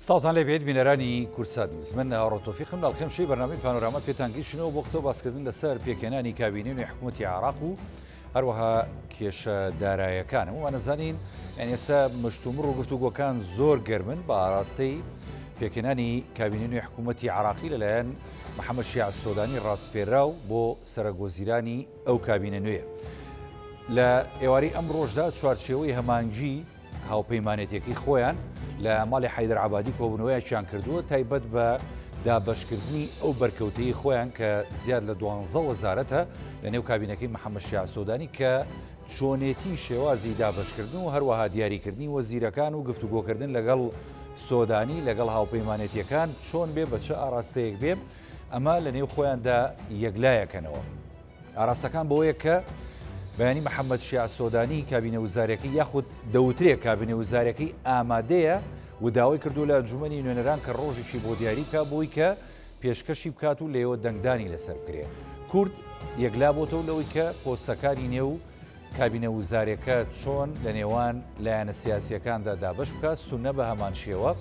ساڵتان لێ بێت بینەرانی کورسات نیوز من هاوڕۆتۆفیقم لاڵخێمشەی بەرنامەی پانۆراما پێتانگەیشتنەوە بۆ قسە و باسکردن لەسەر پێکێنانی کابینەی حکوومەتی عێراق و هەروەها کێشە داراییەکانم وانەزانین یان ئێستا مشتومڕ و گفتوگۆکان زۆر گەرمن بە ئاراستەی پێکێنانی کابینەی حکوومەتی عێراقی لەلایەن محەممەد شیع سۆدانی ڕاستپێراو بۆ سەرۆگۆزیرانی ئەو کابینە نوێ لە ئێواری ئەم ڕۆژدا چوارچێوەی هەمانگی هاوپەیمانێتیەکەی خۆیان لە ماڵی حەیدەر عەبادی کۆبوونەوەیەکیان کردووە تایبەت بە دابەشکردنی ئەو بەرکەوتەی خۆیان کە زیاد لە 12 وەزارەتە لە نێو کابینەکەی محەممەد شیع سۆدانی کە چۆنێتی شێوازی دابەشکردن و هەروەها دیاریکردنی وەزیرەکان و گفتوگۆکردن لەگەڵ سۆدانی لەگەڵ هاوپەیمانێتیەکان چۆن بێ بە چه ئاراستەیەک بێ ئەمە لە نێو خۆیاندا یەکلایەکەنەوە ئاراستەکان بەوەیە کە بەیانی محەممەد شیع سۆدانی کابینە وزارەکەی یاخود دەوترێت کابینە وزارەکەی ئامادەیە و داوای کردو لە ئەنجومەنی نوێنەران کە ڕۆژێکی بۆ دیاری بکە بۆی کە پێشکەشی بکات و لێوە دەنگدانی لەسەر بکرێ کورد یەکلا بۆتەوە لەوەی کە پۆستەکانی نێو کابینە وزارەکە چۆن لە نێوان لایەنە سیاسیەکاندا دابش بکە سونە بە هەمان شێوە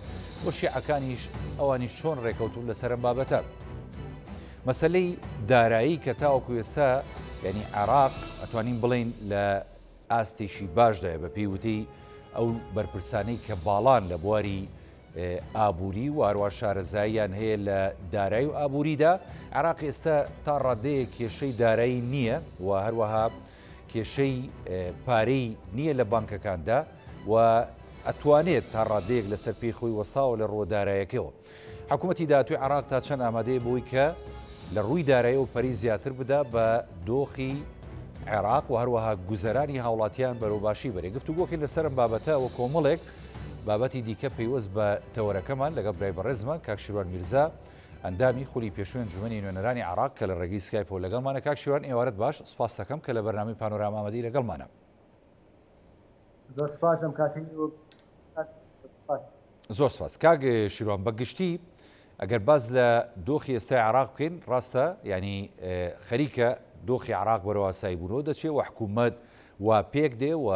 بۆ شیعەکانیش ئەوانی چۆن ڕێکەوتون لەسەر ئەم بابەتە مەسەلەی دارایی کە تاوەکو ئێستا یعنی عێراق ئەتوانین بڵین لە ئاستێکی باشدایە بە پێیوتی ئەو بەرپرسانەی کە باڵان لە بواری ئابووری و هەروە شارەزاییان هەیە لە دارایی و ئابووریدا عێراق ئێستا تا ڕادەیە کێشەی دارایی نییە و هەروەها کێشەی پارەی نییە لە بانکەکاندا و ئەتوانێت تا ڕادەیەک لەسەر پێی خۆی وەستاوە لە ڕۆدارایەکەوە حکوومەتی داهاتووی عێراق تا چەند ئامادەیە بۆی کە لە ڕووی دارایی و پەری زیاتر بدا بە دۆخی عێراق و هەروەها گوزەرانی هاوڵاتیان بەرەوباشی بەرێ گفتوگۆکەین لەسەرم بابەتە وە کۆمەڵێک بابەتی دیکە پەیوەست بە تەوەرەکەمان لەگە برای بەڕێزمان کاک شیروان میرزا ئەندامی خولی پێشوێن ئەنجومەنی نوێنەرانی عێراق کە لە ڕێگەی سکایپەوە لەگەڵمانە کاک شیروان ئێوارەت باش سپاس دەکەم کە لە بەرنامەی پانۆراما ئامادەی لەگەڵمانە زۆر سپاس کاک شیروان بەگشتی ئەگەر باز لە دۆخی ئێستای عێراق بکەین ڕاستە ینی خەریکە دۆخی عێراق بەرەوە ئاساییبوونەوە دەچێت و حکوومەت وا پێک دێ و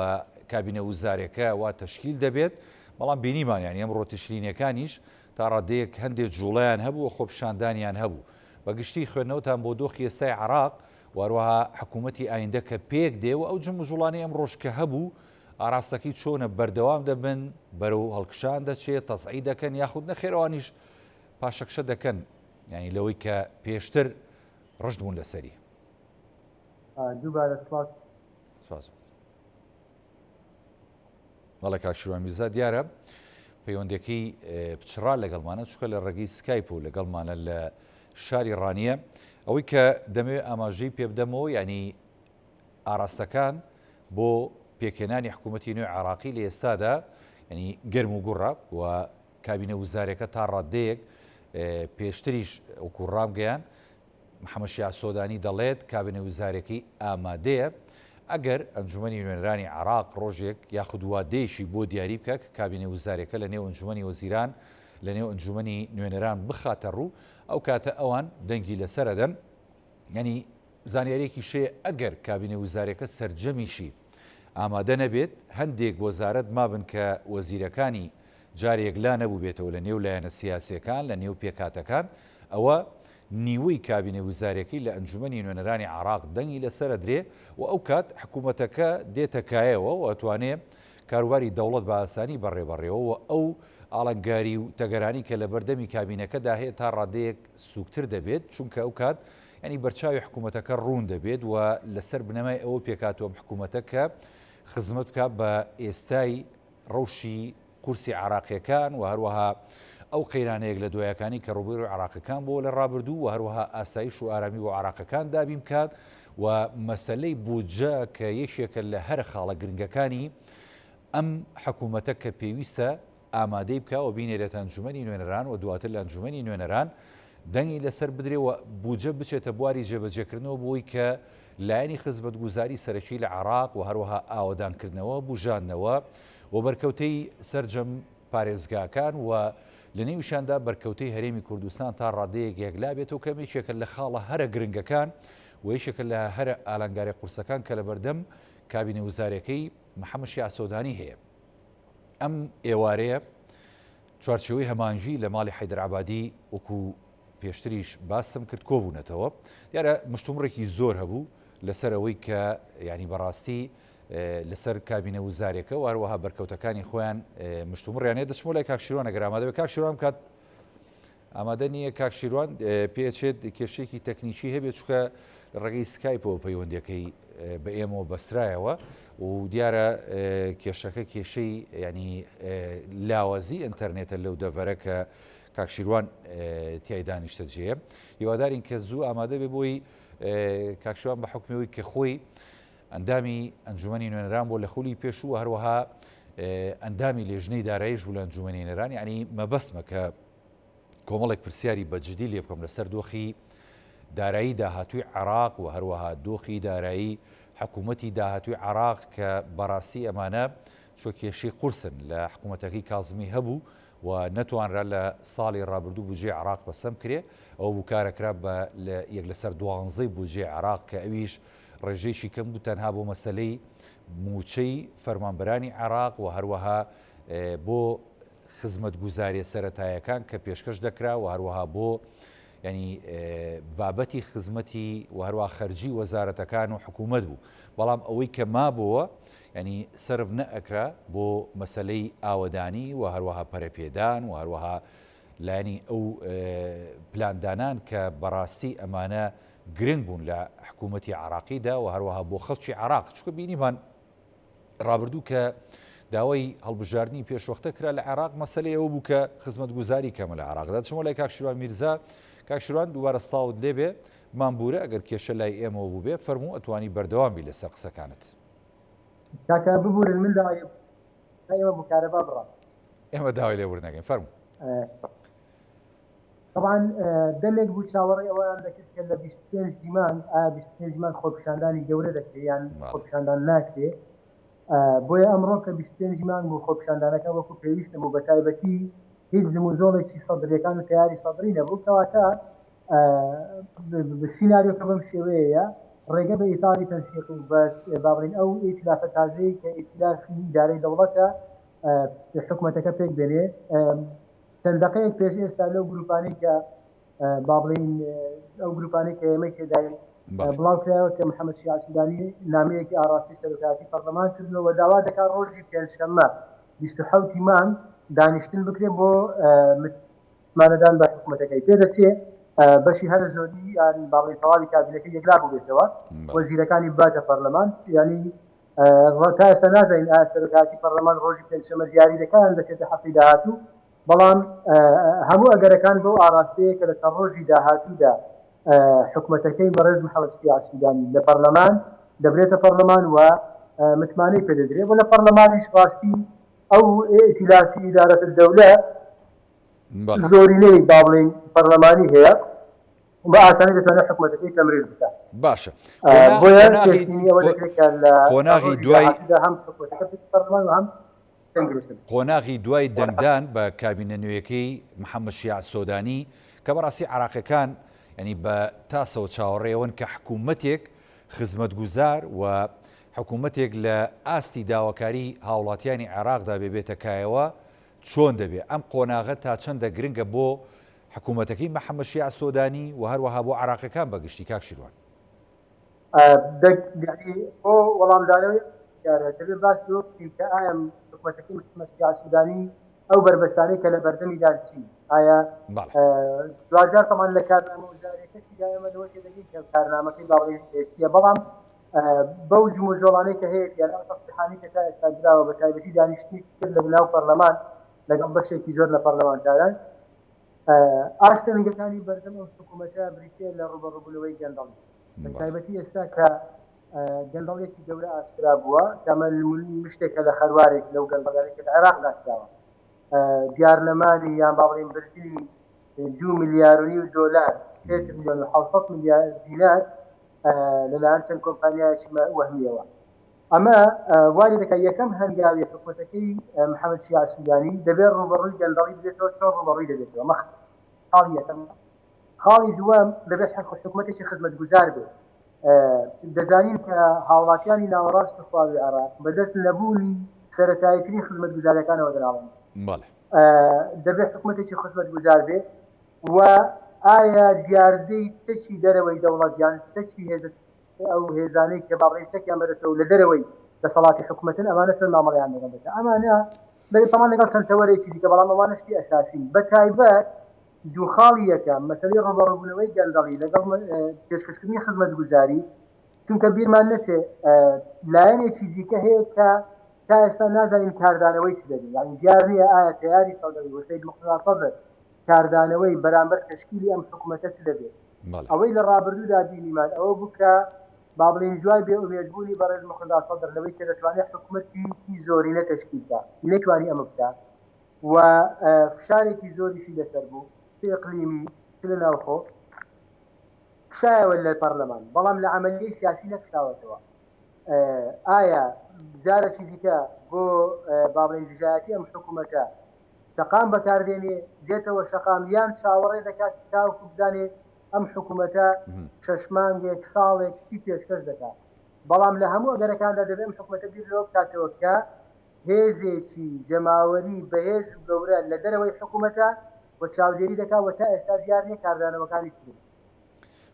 کابینە وزارەکە وا تەشکیل دەبێت بەڵام بینیمان ینی ئەمڕۆ تشرینەکانیش تا ڕادەیەک هەندێک جوڵەیان هەبوو و خۆپشاندانیان هەبوو بەگشتی خوێندنەوەتان بۆ دۆخی ئێستای عێراق واروها حکوومەتی ئایندە کە پێک دێ و ئەو جم جوڵانی ئەم ڕۆژ کە هەبوو ئاراستەکەی چۆنە بەردەوام دەبن بەرەو هەڵکشان دەچێت تەزعی دەکەن یاخود نەخێرەوانیش پاشەکشە دەکەن ینی لەوەی کە پێشتر ڕشت بوون لەسەری بەڵێ کاک شیروان میرزا دیارە پەیوەندەکەی پچڕا لەگەڵمانە چونکە لە ڕێگەی سکایپ و لەگەڵمانە لە شاری ڕانیە ئەوەی کە دەمەوێت ئاماژەی پێ بدەمەوە ینی ئاراستەکان بۆ پێکێنانی حکوومەتی نوێ عێراقی لە ئێستادا ینی گەرم و گوڕە و کابینە وزارەکە تا ڕادەیەک پێشتریش وەکو ڕامگەیان محەممەد شیع سۆدانی دەڵێت کابینە وزارەکەی ئامادەیە ئەگەر ئەنجومەنی نوێنەرانی عێراق ڕۆژێک یاخود وادەیەشی بۆ دیاری بکە کە کابینە وزارەکە لە نێو ئەنجومەنی وەزیران لە نێو ئەنجومەنی نوێنەران بخاتە ڕوو ئەو کاتە ئەوان دەنگی لەسەردەن ینی زانیارێکی شەیە ئەگەر کابینە وزارەکە سەرجەمیشی ئامادە نەبێت هەندێک وەزارەت مابن کە وەزیرەکانی جارێک لا نەبوو بێتەوە لە نێو لایەنە سیاسیەکان لە نێو پێکاتەکان ئەوە نیوەی کابینە وزارەکەی لە ئەنجومەنی نوێنەرانی عێراق دەنگی لەسرە درێ و ئەو کات حکوومەتەکە دێتەکایەوە و ئەتوانێت کاروباری دەوڵەت بە ئاسانی بەڕێبەڕێەوە و ئەو ئاڵنگاری و تەگەرانی کە لە بەردەمی کابینەکەدا هەیە تا ڕادەیەک سوکتر دەبێت چونکە ئەو کات ینی بەرچاوی حکوومەتەکە ڕوون دەبێت و لەسەر بنەمای ئەوە پێکاتوە حکوومەتەکە خزمەت بکات بە ئێستای ڕەوشی قورسی عێراقیەکان و هەروەها ئەو قەیرانەیەک لە دوایەکانی کە ڕوبەڕووی عێراقیەکان بۆ لە ڕابردوو و هەروەها ئاسایش و ئارامی بۆ عێراقیەکان دابین بکات و مەسەلەی بودجە کە یەکێکە لە هەر خاڵە گرنگەکانی ئەم حکوومەتە کە پێویستە ئامادەی بکە و بینێرێت ئەنجومەنی نوێنەران و دواتر لە ئەنجومەنی نوێنەران دەنگی لەسەر بدرێ و بودجە بچێتە بواری جێبەجێکردنەوە بۆی کە لایەنی خزمەتگوزاری سەرەکی لە عێراق و هەروەها ئاوەدانکردنەوە بژاندنەوە و بەرکەوتەی سەرجەم پارێزگاکان و لە نێویشاندا بەرکەوتەی هەرێمی کوردستان تا ڕادەیەک یەکلا بێتەوە کەمێکێکە لە خاڵە هەرە گرنگەکان و یەکێکە لە هەرە ئالانگاری قورسەکان کە لە بەردەم کابینە وزارەکەی محەممەد شیع سۆدانی هەیە ئەم ئێوارەیە چوارچێوەی هەمانژی لە ماڵی حەیدەرعەبادی وەکو پێشتریش باسم کرد کۆبوونەتەوە دیارە مشتومڕێکی زۆر هەبوو لەسەر ئەوەی کە ینی بەڕاستی لەسەر کابینە وزارێکە و هەروەها بەرکەوتەکانی خۆیان مشتومڕیانێ دەچمۆ لای کاکشیروان ئەگەر ئامادە بێ کاکشیروان کات ئامادە نییە کاکشیروان پێچێت کێشەیەکی تەکنیکی هەبێت چکە ڕێگەی سکایپەوە پەیوەندەکەی بە ئێمەوە بەسترایەوە و دیارە کێشەکە کێشەی ینی لاوازی ئینتەرنێتە لەو دەڤەرە کە کاکشیروان تیای دانیشتە جێ هیوادارین کە زوو ئامادە بێ بۆی کاکشیروان بە حکمەوەی کە خۆی ئەندامی ئەنجومەنی نوێنەران بۆ لە خولی پێش و هەروەها ئەندامی لێژنەی داراییش بوو لە ئەنجومەنی نوێنەران ینی مەبەستمە کە کۆمەڵێک پرسیاری بەجددی لێ بکەم لەسەر دۆخی دارایی داهاتووی عێراق و هەروەها دۆخی دارایی حکوومەتی داهاتووی عێراق کە بەڕاستی ئەمانە چۆ کێشەی قورسن لە حکوومەتەکەی کازمی هەبوو و نەتوانرا لە ساڵی ڕابردوو بودجێ عێراق بەسەم کرێ ئەو بوو کارەکرا بە یەک لەسەر 12 بودجێ عێراق کە ئەویش ڕێژەیەکی کەم بوو تەنها بۆ مەسەلەی موچەی فەرمانبەرانی عێراق و هەروەها بۆ خزمەتگوزاریە سەرەتایەکان کە پێشکەش دەکرا و هەروەها بۆ ینی بابەتی خزمەتی و هەروە خەرجی وەزارەتەکان و حکوومەت بوو بەڵام ئەوەی کە مابووە ینی سرف نەئەکرا بۆ مەسلەی ئاوەدانی و هەروەها پەرەپێدان و هەروەها لانی ئەو پلاندانان کە بەڕاستی ئەمانە گرنگ بوون لە حکوومەتی عێراقیدا و هەروەها بۆ خەڵکی عێراق چکە بینیمان ڕابردوو کە داوای هەڵبژاردننی پێشوەختە کرا لە عێراق مەسلەی ئەوە بوو کە خزمەتگوزاری کەمە لە عێراقدا چمە لای کاکشیروان میرزا کاکشیروان دووبارە سڵاوت لێبێ مامبورە ئەگەر کێشە لای ئێمەوە بوو بێ فەرموو ئەتوانی بەردەوامی لەسەر قسەکانت کاکە ببورن من ئێمە بکارەبا بڕا ئێمە داوای لێبوورنەکەین فەرموو طبعا دەمێک بوو چاوەڕێ ئەوەیان دەکرد کە لە 25 دیمان 25 مان خۆپیشاندانی گەورە دەکرێت یان خۆپیشاندان ناکرێت بۆیە ئەمڕۆ کە 25 مان بوو خۆپیشاندانەکە وەکو پێویستە بوو بە تایبەتی هیچ زموزۆڵێکی سەدرەکان و تیاری سەدری نەبوو کەواتە سیناریۆکە بەم شێوەیە ڕێگە بە ئیتاری تەنسیق بابڕین ئەو ئیتلافە تازەی کە ئیتلافی ئیدارەی دەوڵەتە حکوومەتەکە پێک بێنێ چەندەقەیەک پێش ئێستا لەو گروپانەی کە بابڵین ئەو گروپانەی کە ئێمە تێداین بڵاو کرایەوە کە محەممەد شیع سودانی نامەیەکی ئاراستی سەرۆکاتی پەرلەمان کردنەوە داوا دەکات ڕۆژی پێنجشەممە 27 مان دانیشتن بکرێت بۆ مانەدان بە حکوومەتەکەی پێدەچێت بەشی هەر زۆری یان باڵی تەواوی کابینەکەی یەکلا بێتەوە وەزیرەکانی باتە پەرلەمان ینی تا ئێستا نازانین ئایا سەرۆکاتی پەرلەمان ڕۆژی پێنجشەممە دیاری دەکات دەچێتە هەفتەی داهاتوو بەڵام هەموو ئەگەرەکان بۆ ئاراستەیە کە لەسەر ڕۆژی داهاتوودا حکوومەتەکەی بەڕێز محەممەد شیع سودانی لە پەرلەمان دەبرێتە پەرلەمان و متمانەی پێدەدرێت بۆ لە پەرلەمانیش ڕاستی ئەو ئیتلافی ئیدارەت الدەولە زۆرینەی باڵێن پەرلەمانی هەیە بە ئاسانی دەتوانێت حکوومەتەکەی تەمریر بکات باشە بۆیە ئەوە دەکرێت کە لە قۆناغی دوای هەم حکوومەتەکە پەرلەمان و هەم قۆناغی دوای دەنگدان بە کابینە نوێیەکەی محەممەد شیع سۆدانی کە بەڕاستی عێراقیەکان ینی بە تاسەوە چاوەڕێەوەن کە حکوومەتێک خزمەتگوزار و حکوومەتێک لە ئاستی داواکاری هاوڵاتیانی عێراقدا بێتەکایەوە چۆن دەبێت ئەم قۆناغە تا چەندە گرنگە بۆ حکوومەتەکەی محەممەد شیع سۆدانی و هەروەها بۆ عێراقیەکان بەگشتی کاکشیروان وەڵامدانەوەی دەبێت باس کە ئایا حکوومەتەکەی محەممەد شیع سودانی ئەو بربەستانەی کە لە بەردەمی داچین ئایا دوجار تەمان لە کارنامە وزارەکەشی ئێمە لەوە تێدەگەین کە کارنامەکەی باڵێنە بەڵام بەو جموزۆڵانەی کە هەیە یان ئەو تەسبیحانەی کە تا ئێستا دراوە بە تایبەتی دانیشتنی کرد لە بناو پەرلەمان لەگەڵ بەشێکی زۆر لە پەرلەمانتاران ئاستەنگەکانی بەردەم ئەو حکوومەتە بریتێ لە ڕوبەڕووبوونەوەی گەندەڵ بە تایبەتی ئێستا کە گەندەڵێکی گەورە ئاسرا بووە کامە مشتێکە لە خەروارێک لەو گەندەڵانێک لە عێراق ناسراوە دیارنەمانی یان باڵێن بردنی 2 ملیار و نیو دۆلار 3 ملیۆن و 700 میلیارد دینار لەلایەن چەند کۆمپانیایەکی وەهمیەوە ئەمە وای دەکات یەکەم هەنگاوی حکوومەتەکەی محەممەد شیع سودانی دەبێت ڕوبەڕووی گەندەڵی بێتەوە چۆن ڕوبەڕووی دەبێتەوە خاڵی یەکەم خاڵی دووەم دەبێت حکوومەتێکی خزمەتگوزار بێت دەزانین کە هاوڵاتیانی ناوەڕاست بخواوی عێراق بەدەست لەبوونی سەرەتاییترین خزمەتگوزاریەکانەوە دەناڵن دەبێت حکوومەتێکی خزمەت گوزار بێ و ئایا دیاردەی تەچی دەرەوەی دەوڵەتیان تەچی ئەو هێزانەی کە باڵی چەکیان بەرەسەوە لە دەرەوەی دەسەڵاتی حکوومەتن ئەمانە چەند مامەڵیان لەگەڵ دەکات ئەمانە تەمان لەگەڵ چەند تەوەرێکی دیکە بەڵام ئەوانشتی ئەساسی بە تایبەت دووخاڵی یەکەم مەسەلەی ڕۆبەڕووبوونەوەی گەندەڵی لەگەڵ پێشکەشکردنی خزمەت گوزاری چونکە بیرمان نەچێ لایەنێکی دیکە هەیە کە تا ئێستا نازانین کاردانەوەی چ دەبێت یعنی دیار نییە ئایا تیاری سەدەوی وسەید مقتدا سەدر کاردانەوەی بەرامبەر تشکیلی ئەم حکوومەتە چ دەبێت ئەوەی لە ڕابردوودا بینیمان ئەوە بووکە با بڵین جوای بێ ئومێدبوونی بەڕێز مقتدا سەدر لەوەی کە دەتوانێت حکوومەتی زۆرینە تشکیلدا نەتوانی ئەمە بکات و فشارێکی زۆریشی لەسەر بوو ئقلیمی لە ناوخۆ شایەوە لە پەرلەمان بەڵام لە عملی سیاسی نەکشاوەتەوە ئایا جارێکی دیکە بۆ بابڵین دژایەتی ئەم حکوومەتە شەقام بەکاردێنێ دێتەوە شەقام یان چاوەڕێ دەکات تاوەکو بدانێ ئەم حکوومەتە شەشمانگێک ساڵێک تی پێشکەش دەکات بەڵام لە هەموو ئەگەرەکاندا دەبێت ئەم حکوومەتە بیر لەوە بکاتەوە کە هێزێکی جەماوەری بەهێز گەورە لە دەرەوەی حکوومەتە و چاودێری دەکات و تا ئێستا دیار نیە کاردانەوەکانی کرد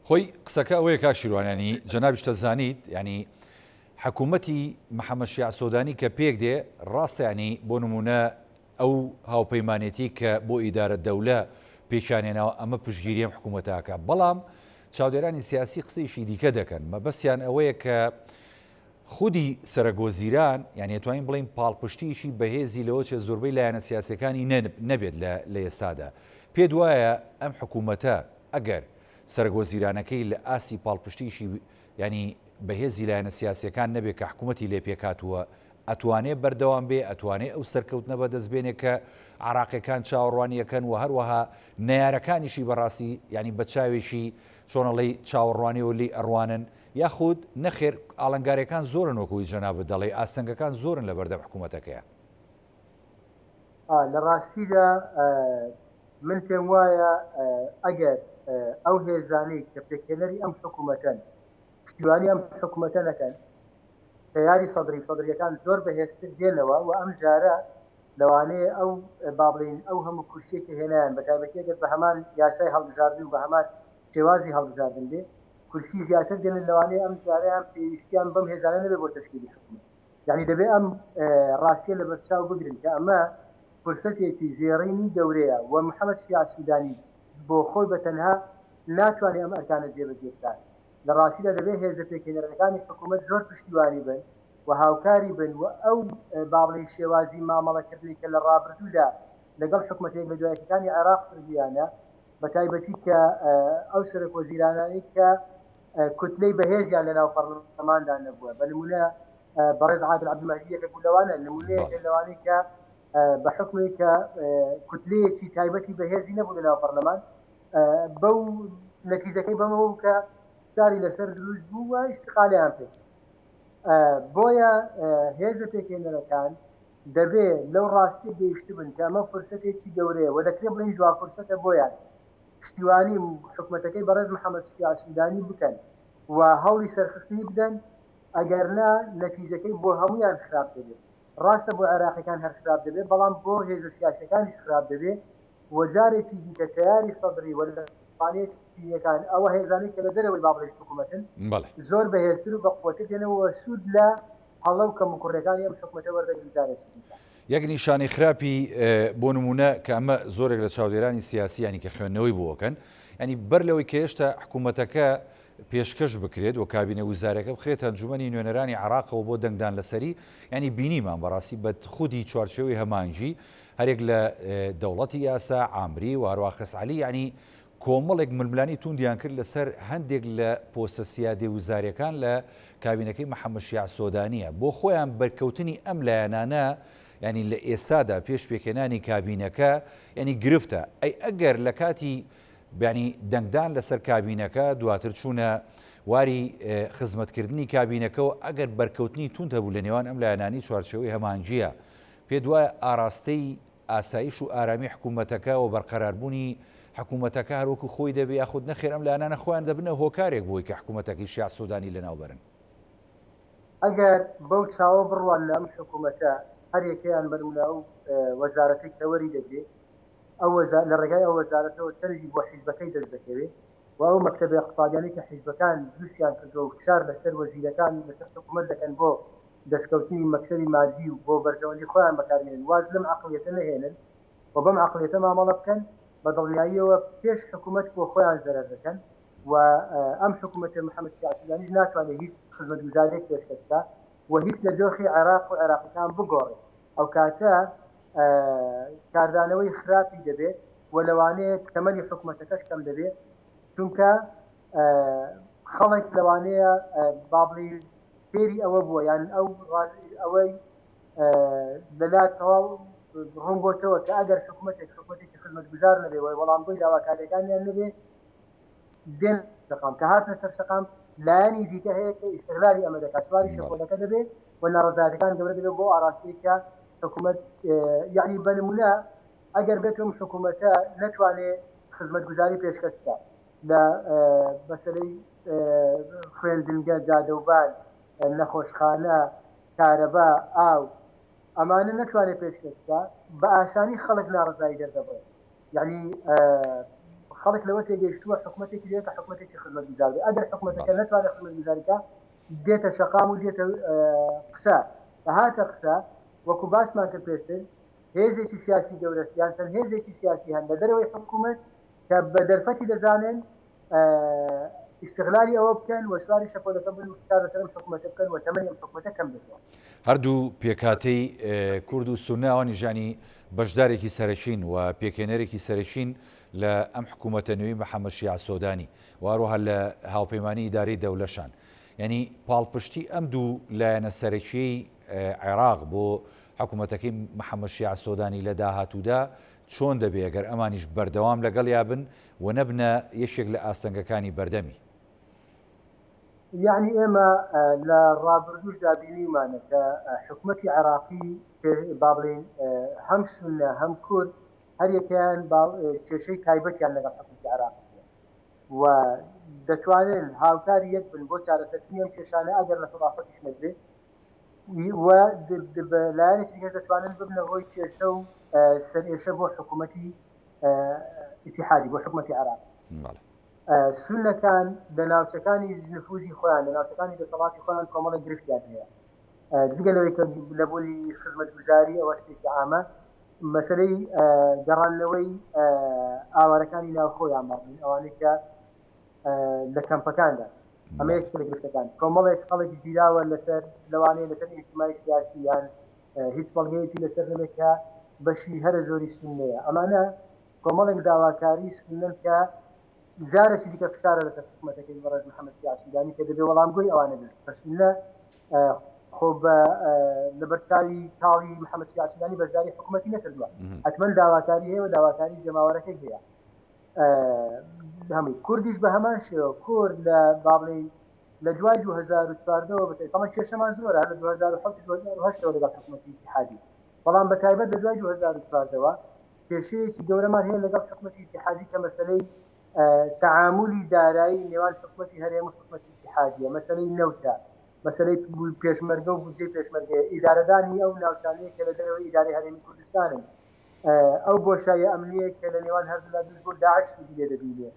خۆی قسەکە ئەوەیە کا شیروانانی جەنابیشتە زانیت ینی حکوومەتی محەممەد شیع سۆدانی کە پێک دێ ڕاستیانی بۆ نمونە ئەو هاوپەیمانێتی کە بۆ ئیدارە دەولە پێشانێنەوە ئەمە پشگیری ئەم حکوومەتاکە بەڵام چاودێرانی سیاسی قسەیشی دیکە دەکەن مەبەستیان ئەوەیە کە خودی سەرگۆزیران یعنی توانین بڵین پاڵپشتیشی بەهێزی لەوە چێ زۆربەی لایەنە سیاسەکانی نەبێت لە ئێستادا پێ وایە ئەم حکوومەتە ئەگەر سەرگۆزیرانەکەی لە ئاسی پاڵپشتیشی ینی بەهێزی لایەنە سیاسەکان نەبێت کە حکوومەتی لێ پێکاتووە ئەتوانێت بەردەوام بێ ئەتوانێت ئەو سەرکەوتنە بەدەستبێنێ کە عراقیەکان چاوەڕوانیەکەن و هەروەها نەیارەکانیشی بەڕاستی ینی بە چاوێکی چۆنەڵی چاوەڕوانی و لی ئەڕوانن یاخود نەخێر ئاڵنگارەکان زۆرن وەکوی جەنابەت دەڵێ ئاسەنگەکان زۆرن لە بەردەم حکوومەتەکەیە لە ڕاستیدا من پێم وایە ئەگەر ئەو هێزانەی کە پێکێنەری ئەم حکوومەتەن پشتیوانی ئەم حکوومەتە نەکەن تیاری سەدریەکان زۆر بەهێزتر دێنەوە و ئەم جارە لەوانەیە ئەو بابڵین ئەو هەموو کورسیەکە هێنایان بە تایبەتیەگەر بە هەمان یاسای هەڵبژاردن و بە هەمان شێوازی هەڵبژاردن بێ کورسی زیاتر دێنن لەوانەیە ئەم جارەیان پێویستیان بەم هێزانە نەبێ بۆ تشکیلی حکوومەت یعنی دەبێت ئەم ڕاستیە لە بەرچاو بگرن کە ئەمە فرسەتێکی زێڕینی گەورەیە و محەممەد شیع سوودانی بۆ خۆی بەتەنها ناتوانێت ئەم ئەرکانە جێبەجێ بکات لە ڕاستیدا دەبێت هێزە پێکێنەرەکانی حکوومەت زۆر پشتیوانی بن و هاوکاری بن و ئەو باڵی شێوازی مامەڵەکردنی کە لە ڕابردوودا لەگەڵ حکوومەتێک لە دوایەکانی عێراق کردیانە بە تایبەتی کە ئەو سەرکۆزیرانانی کە کوتلەی بەهێزیان لە ناو پەرلەماندا نەبووە بە نمونە بەڕێز عادل عەبدولمەجیدێکە بوو لەوانە نمونەیەکە لەوانەی کە بە حکمی کە کوتلەیەکی تایبەتی بەهێزی نەبوو لە ناو پەرلەمان بەو نەتیجەکەی بەمەوە کە داری لەسەر دروست بوو و ئیستقالیان پێ بۆیە هێزە پێکێنەرەکان دەبێت لەو ڕاستی گەیشت بن کە ئەمە فرسەتێکی گەورەیە و دەکرێت بڵین جواب فرسەتە بۆیان پشتیوانی حکوومەتەکەی بەڕێز محەممەد شیع سوودانی بکەن و هەوڵی سەرخستنی بدەن ئەگەرنا نەتیجەکەی بۆ هەمویان خراپ دەبێت ڕاستە بۆ عێراقیەکان هەر خراپ دەبێت بەڵام بۆ هێزە سیاسەکانیش خراپ دەبێت و جارێکی دیکە تیاری سەدری وەلەپانێتیەکان ئەوە هێزانەی کە لە دەرەوەی بابڵێش حکوومەتن زۆر بەهێزتر و بە قووەتر دێنەوە سوود لە هەڵە و کەموکوڕەکانی ئەم حکوومەتە وەردەگرن جارێکی دیکە یەک نیشانی خراپی بۆ نمونە کە ئەمە زۆرێک لە چاودێرانی سیاسی ینی کە خوێندنەوەی بووەکەن ینی بەر لەوەی کە هێشتا حکوومەتەکە پێشکەش بکرێت و کابینە وزارەکە بخرێت ئەنجومەنی نوێنەرانی عراقەوە بۆ دەنگدان لەسەری ینی بینیمان بەڕاستی بە خودی چوارچێوەی هەمانجی هەرێک لە دەوڵەتی یاسا عامری و هەروە خەسعەلی ینی کۆمەڵێک ململانی توندیان کرد لەسەر هەندێک لە پۆستە سیادی وزارەکان لە کابینەکەی محەممەد شیع سۆدانیە بۆ خۆیان بەرکەوتنی ئەم لایەنانە ینی لە ئێستادا پێش پێکێنانی کابینەکە ینی گرفتە ئەی ئەگەر لە کاتی بینی دەنگدان لەسەر کابینەکە دواتر چوونە واری خزمەتکردنی کابینەکە و ئەگەر بەرکەوتنی تونند هەبوو لە نێوان ئەم لایەنانی چوارچێوەی هەمانجیە پێ دوایە ئاراستەی ئاسایش و ئارامی حکوومەتەکە و بەرقەراربوونی حکوومەتەکە هەروەکو خۆی دەبێ یاخود نەخێر ئەم لایەنانە خۆیان دەبنە هۆکارێک بۆی کە حکوومەتەکەی شیع سوودانی لەناوبەرن ئەگەر بەو چاوە بڕوان لە ئەم حکوومەتە هەر یەکەیان بەنمونە ئەو وەزارەتەی تەوەری دەبێت ئەو لە ڕێگای ئەو وەزارەتەوە چەرجی بۆ حیزبەکەی دەست دەکەوێت و ئەو مەکتەبی اقتصادیانی کە حیزبەکان دروستیان کردووە و فشار لەسەر وەزیرەکان لەسەر حکوومەت دەکەن بۆ دەستکەوتنی مەکسەری مادی و بۆ بەرژەوەندی خۆیان بەکارهێنن واز لەم عقلیەتە نەهێنن و بەم عقلیەتە مامەڵە بکەن بە دڵنیاییەوە پێش حکوومەت بۆ خۆیان زەرەر دەکەن و ئەم حکوومەتی محەممەد سیاسیدانیش ناتوانێت هیچ خزمەتگوزارێک پێشکەشکە و هیچ لە جۆخی عێراق و عێراقیەکان بگۆڕێت ئەو کاتە کاردانەوەی خراپی دەبێت و لەوانەیە تەمەنی حکوومەتەکەش کەم دەبێت چونکە خەڵک لەوانەیە بابڵی فێری ئەوە بووە یان ئەوەی لەلا تەواو ڕوون بۆتەوە کە ئەگەر حکوومەتێکی خزمەتگوزار نەبێ و وەڵامگۆی داواکاریەکانیان نەبێ دێن شقام کە هاتنە سەر شقام لایەنی دیکە هەیە کە ئیستیغلالی ئەمە دەکات سواری شەپۆلەکە دەبێت و ناڕەزایەتەکان گەورە دەبێت بۆ ئاراستەیەکە حکوومەت یعنی بەنمونە ئەگەر بێتم حکوومەتە نەتوانێت خزمەتگوزاری پێشکەش بکات لە بەسەرەی خوێندنگە جادەوبان نەخۆشخانە کارەبا ئاو ئەمانە نەتوانێت پێشکەشکە بە ئاسانی خەڵک ناڕزایی دەردەبێت یعنی خەڵک لەوە تێگەیشتووە حکوومەتێکی دێتە حکوومەتێکی خزمەتگوزار بێت ئەگەر حکوومەتەکە نەتوانێت خزمەتگوزاریکە دێتە شەقام و دێتە قسە هاتە قسە وەکو باسمان کرد پێشتر هێزێکی سیاسی گەورەسییان چەند هێزێکی سیاسی هەن لە دەرەوەی حکوومەت کە بە دەرفەتی دەزانن استغلالی ئەوە بکەن و سواری شەپۆلەکە بن و لەسەر حکوومەتە بکەن و تەمەنی ئەم حکوومەتە کەم بێتەوە هەردوو پێکاتەی کورد و سونە ئەوانی ژانی بەشدارێکی سەرچین و پێکێنەرێکی سەرچین لە ئەم حکوومەتە نوێی محەممەد شیع سۆدانی و هەروەها لە هاوپەیمانی ئیدارەی دەوڵەشان ینی پاڵپشتی ئەم دوو لایەنە سەرەکیەی عێراق بۆ حکوومەتەکەی محەممەد شیع سۆدانی لە داهاتوودا چۆن دەبێ ئەگەر ئەمانیش بەردەوام لەگەڵ یابن و نەبنە یەکێک لە ئاستەنگەکانی بەردەمی یعنی ئێمە لە ڕابردوش دابینیمانە کە حکوومەتی عێراقی با بڵێن هەم سونە هەم کورد هەر یەکیان کێشەی تایبەتیان لەگەڵ حکوومەتی عێراق و دەتوانن هاوکاری یەک بن بۆ چارەسەرکردنی ئەم کێشانە ئەگەر لە سەڵافەتیش نەبێت و لایەنێکی دیکە دەتوانن ببنە هۆی کێشە و سەرێشە بۆ حکوومەتی ئیتیحادی بۆ حکوومەتی عێراق سونەکان لە ناوچەکانی نفوزی خۆیان لە ناوچەکانی دەسەڵاتی خۆیان کۆمەڵە گرفتیان هەیە جگە لەوەی کە لە بۆلی خزمەتگوزاری ئەوە شتێکی عامە مەسەلەی گەڕانەوەی ئاوارەکانی ناوخۆیان باڵین ئەوانەی کە لە کەمپەکاندا ئەمە یەک لە گرفتەکان کۆمەڵێک خەڵکی گیراوە لەسەر لەوانەیە لەسەر ئیجتیماعی سیاسی یان هیچ بەڵگەیەکی لەسەر نەبێت کە بەشی هەرە زۆری سونەیە ئەمانە کۆمەڵێک داواکاری سونەن کە جارێکی دیکە فشارە لەسەر حکوومەتەکەی بەڕێز محەممەد شیع سوودانی کە دەبێ وەڵامگۆی ئەوانە بێت سونە خۆ لە بەرچاوی تاڵی محەممەد شیع سوودانی بەشداری حکوومەتی نەکردووە حتمەن داواکاری هەیە و داواکاری جەماوەرەکەی هەیە هەمووی کوردیش بە هەمان شێوە کورد لە باڵێ لە دوای 2014ەوە بێت ئەمە کێشەمان زۆرە لە 2008ەوە لەگەڵ حکوومەتی ئیتیحادی بەڵام بە تایبەت لە دوای 2014ەوە کێشەیەکی گەورەمان هەیە لەگەڵ حکوومەتی ئیتیحادی کە مەسەلەی تعاملی دارایی نێوان حکوومەتی هەرێم و حکوومەتی ئیتیحادیە مەسەلەی نەوتە مەسەلەی پێشمەرگە و بودجەی پێشمەرگە ئیدارەدانی ئەو ناوچانەیە کە لە دەرەوەی ئیدارەی هەرێمی کوردستانن ئەو بۆشایە ئەمنیە کە لە نێوان هەردوولا دوست بۆ داعش لێ دەبینێ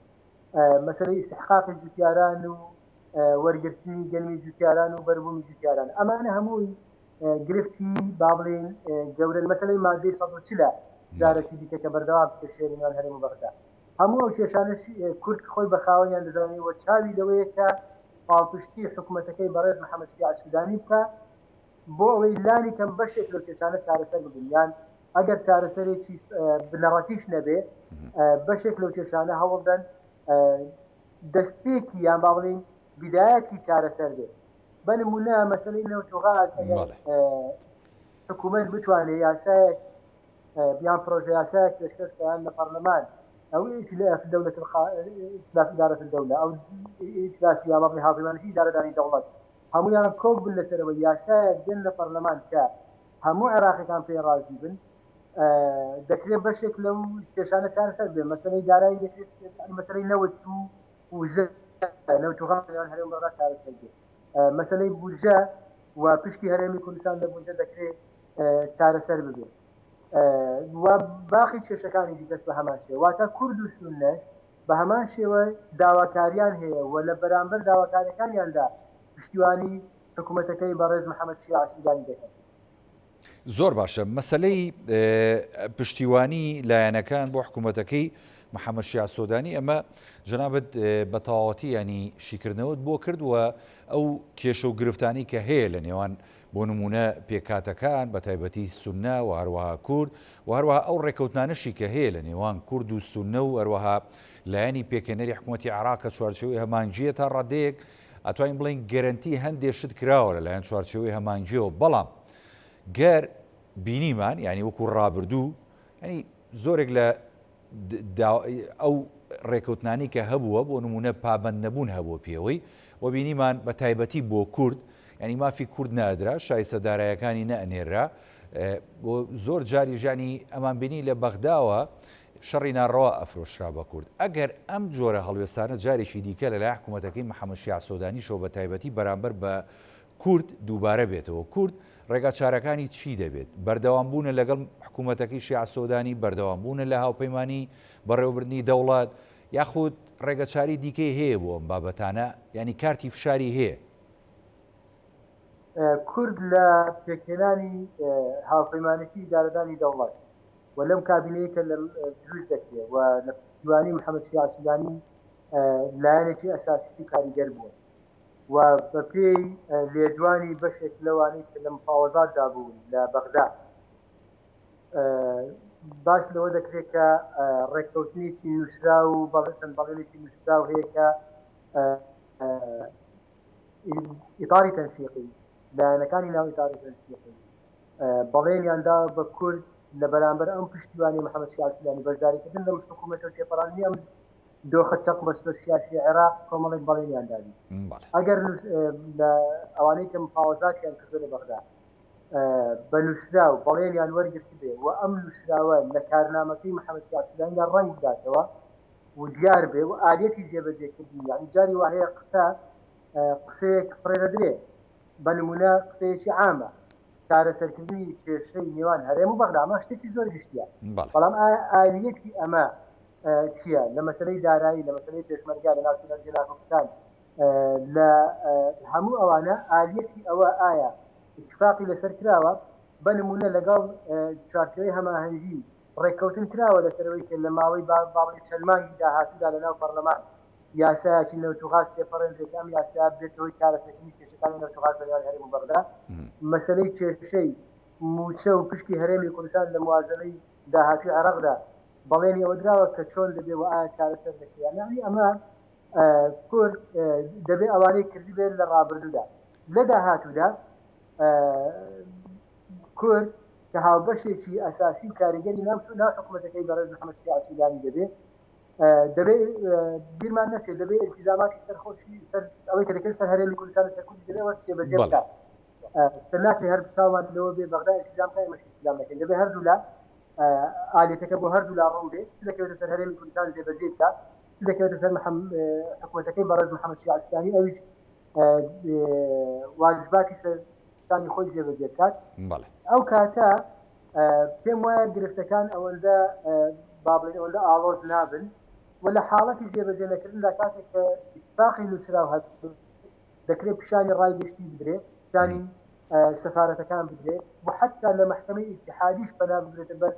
مەسەلەی استحقاقی جوتیاران و وەرگرتنی گەنمی جوتیاران و بەربوومی جوتیاران ئەمانە هەمووی گرفتی با بڵێن گەورە مەسەلەی مادەی 140 جارێکی دیکە کە بەردەوام کێشێنیان هەرێم و بەغدا هەموو ئەو کێشانە کورد خۆی بەخاوەنیان دەزانێت وە چاوی لەوەیە کە پاڵپشتی حکوومەتەکەی بەڕێز محەممەد شیع سوودانی بکە بۆ ئەوەی لانی کەم بەشێک لەو کێشانە چارەسەر ببن یان ئەگەر چارەسەرێکی بنەڕەتیش نەبێ بەشێک لەو کێشانە هەوڵدەن دەستێکی یان با بڵێن بدایەتی چارەسەر بێت بەنمونە مەسەلەی نەوتوغاز حکوومەت بتوانێت یاسایەک بیان پرۆژه یاسایەک پێشکەش بکەیان لە پەرلەمان أو ائتلاف دولة ائتلاف إدارة الدولة أو ائتلاف يا مبني هاوپەیمانی إدارة دانی دولت هەمویان کۆک بن لەسەرەوە یاسایەک دێن لە پەرلەمان کە هەموو عێراقیەکان پێی ڕازی بن دەکرێت بەشێک لەو کێشانە چارەسەر بێ مەسەلەی دارایی دەکرێت مەسەلەی نەوت و نەوتوغان هەرێم بەغدا چارەسەر بێ مەسەلەی بودجە و پشتی هەرێمی کوردستان لە بودجە دەکرێت چارەسەر ببێت و باقی کێشەکانی دیکەس بە هەمان شێوە واتە کورد و سونەش بە هەمان شێوە داواکاریان هەیە و لە بەرامبەر داواکاریەکانیاندا پشتیوانی حکوومەتەکەی بەڕێز محەممەد شیع ئاسوودانی دەکەن. زۆر باشە مەسلەی پشتیوانی لایەنەکان بۆ حکوومەتەکەی محەممەد شیع سۆدانی ئەمە جەنابەت بە تەواوەتی ینی شیکردنەوەت بۆ کردووە ئەو کێشە و گرفتانی کە هەیە لە نێوان بۆ نمونە پێکاتەکان بە تایبەتی سونە و هەروەها کورد و هەروەها ئەو ڕێکەوتانشی کە هەیە لە نێوان کورد و سونە و هەروەها لایەنی پێکەنەری حکوومەتی عێراق چوارچێوەی هەمانجیە تا ڕادەیەک ئەتوانین بڵین گەرنتی هەندێک شت کراوە لەلایەن چوارچێوەی هەمانجیەوە بەڵام گەر بینیمان ینی وەکو ڕابردوو ینی زۆرێک لە ئەو ڕێکەوتانی کە هەبووە بۆ نمونە پابەند نەبوون هەبووە پێوەی و بینیمان بە تایبەتی بۆ کورد ینی مافی کورد نادرا شایستە دارایەکانی نەئەنێرا بۆ زۆر جاری ژانی ئەمان بینی لە بەغداوە شەڕی ناڕەوە ئەفرۆشرا بە کورد ئەگەر ئەم جۆرە هەڵوێستانە جارێکی دیکە لە لای حکوومەتەکەی محەممەد شیع سۆدانی شەو بە تایبەتی بەرامبەر بە کورد دووبارە بێتەوە کورد ڕێگا چارەکانی چی دەبێت بەردەوامبوونە لەگەڵ حکوومەتەکەی شیع سۆدانی بەردەوامبوونە لە هاوپەیمانی بەڕێوەبردننی دەوڵات یاخود ڕێگەچاری دیکەی هەیە بۆ ئەم بابەتانە ینی کارتی فشاری هەیە کورد لە پێکهێنانی هاوپەیمانێتی ئیدارەدانی دەوڵات و لەم کابینەیە کە لە دروست دەکرێت و لە پشتیوانی محەممەد شیع سۆدانی لایەنێکی ئەساسی کاریگەر بووە و بە پێی لێدوانی بەشێک لەوانەی کە لە مفاوەزاتدا بوون لە بەغدا باس لەوە دەکرێت کە ڕێککەوتنیی نووسرا و بەڵێن بەڵێنێکی نووسرا و هەیە کە ئیطاری تەنسیقی لایەنەکانی ناو ئیطاری تەنسیقی بەڵێنیاندا بە کورد لە بەرامبەر ئەم پشتیوانی محەممەد شیع سۆدانی بەشداریکردن لە حکوومەتەوە تێپەڕانی ئەم دۆخە چەق بەستە سیاسی عێراق کۆمەڵێک بەڵێنیان دادی ئەگەر لە ئەوانەی کە مفاوەزاتیان کردو لە بەغدا بە نووسرا و بەڵێنیان وەرگرت بێ و ئەم نووسراوە لە کارنامەکەی محەممەد شیع سۆدانیدا ڕەنگ بداتەوە و دیار بێ و ئالەتی جێبەجێکردنی یعنی جاری وا هەیە قسەیەک فڕێدەدرێ بە نمونە قسەیەکی عامە چارەسەرکردنی کێشەی نێوان هەرێم و بەغدا ئەمە شتێکی زۆر گشتیە بەڵام ئالەتی ئەمە چییە لە مەسلەی دارایی لە مەسلەی پێشمەرگا لە ناو سەرنجی ناکۆکستان لە هەموو ئەوانە ئالەتی ئەوە ئایا اتفاقی لەسەر کراوە بە نمونە لەگەڵ چارچێوەی هەماهەنگی ڕێککەوتن کراوە لەسەرەوەی کە لە ماوەی باڵی سەلمانی داهاتوودا لە ناو پەرلەمان یاسایەکی نەوتوغاز تێپەڕێنرێکام یاسا بێتەوەی کارەسەرکردنی کێشەکانی نەوتوغاز بەنێوان هەرێم و بەغدا مەسلەی کێشەی موچە و پشتی هەرێمی کوردستان لە موازنەی داهاتووی عێراقدا بەڵێنی ئەوە دراوە کە چۆن دەبێ و ئایا چارەسەر دەکرێت یعنی ئەمە کورد دەبێ ئەوانەی کردی بێت لە ڕابردوودا لە داهاتوودا کورد کە هاوبەشێکی ئەساسی کاریگەری ناو حکوومەتەکەی بەڕێز محەممەد شیع سۆدانی دەبێت بیرمان نەچێت دەبێت ئیلتیزاماتی سەرخۆشی ئەوەی کە دەکرێت سەر هەرێمی کوردستان سەر کوردی دەبێت جێبەجێ بکات سەرناکەی هەر بچاومان لەوە بێ بەغدا ئیلتیزام کە ئێمەش ئیلتیزام نەکەین دەبێت هەردوو لە ئالێتەکە بۆ هەردوو لا ڕوو بێت دەکەوێتە سەر هەرێمی کوردستان جێبەجێ بکات دەکەوێتە سەر حکوومەتەکەی بەڕێز محەممەد شیع سۆدانی ئەویش واجباتی سەرانی خۆی جێبەجێ بکات ئەو کاتە پێم وایە گرفتەکان ئەوەندە بابڵێن ئەوەندە ئاڵۆز نابن و لە حاڵەتی جێبەجێ نەکردندا کاتێک کە اتفاقی نووسرا و هەبوو دەکرێت پیشانی ڕایگەشتی بدرێت پیشانی سەفارەتەکان بدرێت و حتا لە مەحکەمەی ئیتیحادیش پەنا بگرێتە بەر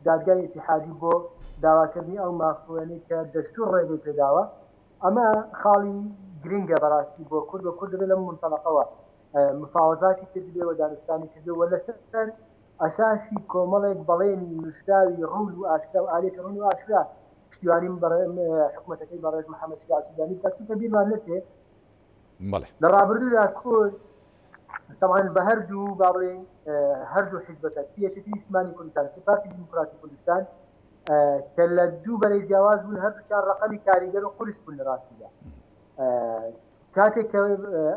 دادگای ئیتیحادی بۆ داواکردنی ئەو مافوێنەی کە دەستور ڕێگەی پێداوە ئەمە خاڵی گرنگە بەڕاستی بۆ کورد و کورد دەبێت لەم منتەڵەقەوە مفاوەزاتی کردبێ و دانستانی کردو و لەسەر ئەساسی کۆمەڵێک بەڵێنی نووسراوی ڕوون و ئاشکرا و ئالێتی ڕوون و ئاشکرا پشتیوانی حکوومەتەکەی بەڕێز محەممەد شیع سۆدانی کە بیرمان نەچێت لە ڕابردوودا کورد طبعا بە هەردوو باڵێن هەردوو حیزبەکە سیاسەتی نیشتیمانی کوردستان سپارتی دیموکراتی کوردستان کە لە دوو بەرەی جیاواز بوون هەردووکیان ڕقەمی کاریگەر و قورس بوون لە ڕاستیدا کاتێک کە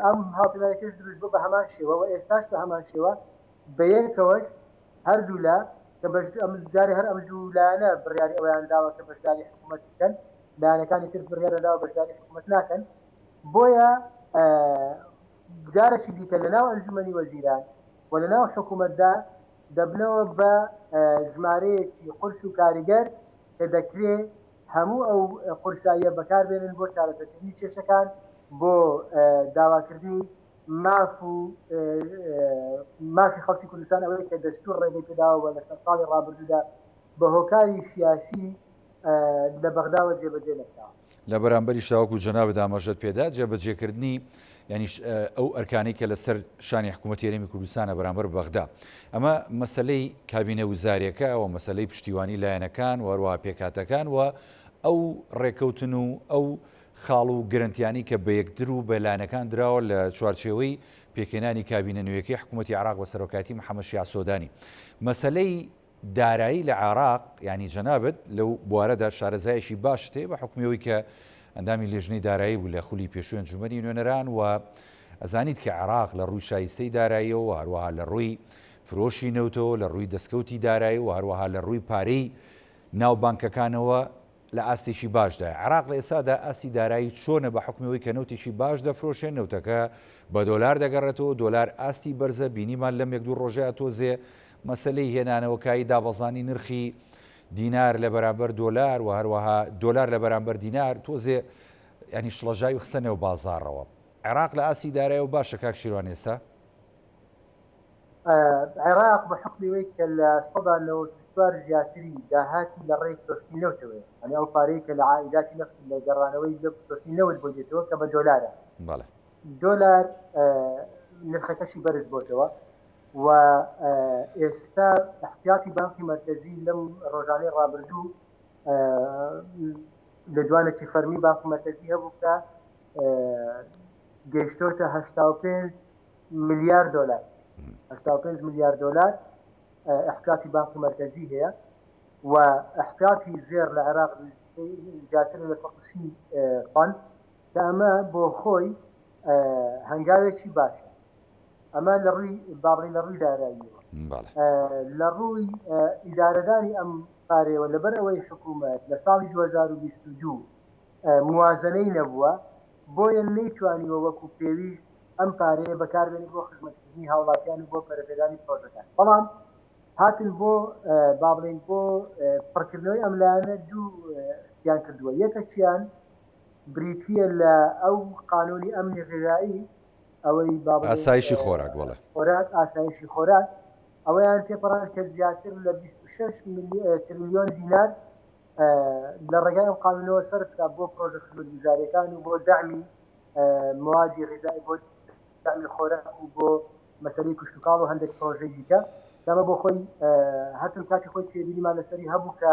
ئەم هاوپەیمانیەکەش دروست بوو بە هەمان شێوە و ئێستاش بە هەمان شێوە بەیەکەوەش هەردوو لە کە جارێ هەر ئەم دوو لایەنە بڕیاری ئەویان داوە کە بەشداری حکوومەت بکەن لایەنەکانی تر بڕیارەداوە بەشداری حکوومەت ناکەن بۆیە جارێکی دیکە لەناو ئەنجومەنی وەزیران و لەناو حکوومەتدا دەبنەوە بە ژمارەیەکی قورس و کاریگەر کە دەکرێت هەموو ئەو قورساییە بەکاربێنن بۆ چارەسەرکردنی کێشەکان بۆ داواکردنی مافی خەڵکی کوردستان ئەوەی کە دەستور ڕێگەی پێداوە لە ساڵی ڕابردوودا بە هۆکاری سیاسی لە بەغداوە جێبەجێ نەکراوە. لە بەرامبەری شاوەکو جەنابەت ئاماژەت پێدا جێبەجێکردنی یعنی ئەو ئەرکانەی کە لەسەر شانی حکوومەتی هەرێمی کوردستانە بەرامبەر بەغدا ئەمە مەسلەی کابینە وزارەکە و مەسلەی پشتیوانی لایەنەکان و هەروەها پێکهاتەکان و ئەو ڕێکەوتن و ئەو خاڵ و گرنتیانی کە بە یەکتر و بەلایەنەکان دراوە لە چوارچێوەی پێکهێنانی کابینە نوێیەکەی حکوومەتی عێراق بە سەرۆکاتی محەممەد شیع سۆدانی. مەسلەی دارایی لە عێراق ینی جەنابەت لەو بوارەدا شارەزایەکی باش تێ بە حکومیەوەی کە ئەندامی لێژنەی دارایی بوو لە خولی پێشوێن جومەری نوێنەران و ئەزانیت کە عێراق لە ڕووی شایستەی داراییەوە و هەروەها لە ڕووی فرۆشی نەوتەوە لە ڕووی دەستکەوتی دارایی و هەروەها لە ڕووی پارەی ناو بانکەکانەوە لە ئاستێکی باشدا. عێراق لە ئێسادا ئاستی دارایی چۆنە بە حکومیەوەی کە نەوتێکی باش دەفرۆشێن نەوتەکە بە دۆلار دەگەڕێتەوە دۆلار ئاستی بەرزە بینیمان لەم یەک دوو ڕۆژەیە تۆزێ مەسلەی هێنانەوەکایی دابەزانی نرخی دینار لە بەرامبەر دۆلار و هەروەها دۆلار لە بەرامبەر دینار تۆزێ ینی شڵەژاوی خسەنەوە بازاڕەوە. عێراق لە ئاسی دارایەوە باشە کاک شیروان ئێستا؟ عێراق بە حکمیەوەی کە لە سەدا لەوەوار زیاتری داهاتی لە ڕێی پرۆستینەوتەوەی ئەنی ئەو پارەی کە لە عائیداتی نفتی لە گەڕانەوەی لە پرۆستینەوت بۆ دێتەوە کە بە دۆلارە دۆلار نرخەکەشی بەرز بۆتەوە و ئێستا احتیاطی بانکی مرکزی لەم ڕۆژانەی ڕابردوو لە دوانێکی فەرمی بانکی مرکزی هەبوو کە گەیشتۆتە 85 ملیار دلار 85 ملیار دلار احتیاطی بانکی مرکزی هەیە و احتیاطی زێر لە عێراق زیاتر لە 130 فۆن کە ئەمە بۆ خۆی هەنگاوێکی باشە. ئەمە لە ڕووی بابڕی لە ڕووی داراییەوە لە ڕووی ئیدارەدانی ئەم پارەوە لەبەر ئەوەی حکوومەت لە ساڵی 2022 موازنەی نەبووە بۆیە نەیتوانیوە وەکو پێویست ئەم پارەیە بەکاربێنی بۆ خزمەتکردنی هاوڵاتیان و بۆ پەرەپێدانی پرۆژەکان. بەڵام هاتن بۆ بابڵین بۆ پڕکردنەوەی ئەملایەنە دوو یان کردووە. یەکەکیان بریتیە لە ئەو قانونی ئەمنی غذایی ئەوەی ئاسایشی خۆراک وڵە خۆراک ئاسایشی خۆراک ئەوەیان تێپەڕان کە زیاتر لە 26 تریلیۆن دینار لە ڕێگای ئەم قانونەوە سەرکرا بۆ پرۆژە خزمەتگوزاریەکان و بۆ داعمی موادی غذایی بۆ داعمی خۆراک و بۆ مەسەلەی کوشتوکاڵ و هەندێک پرۆژەی دیکە دامە بۆ خۆی هەتن کاتی خۆی تێبینیمان لەسەری هەبوو کە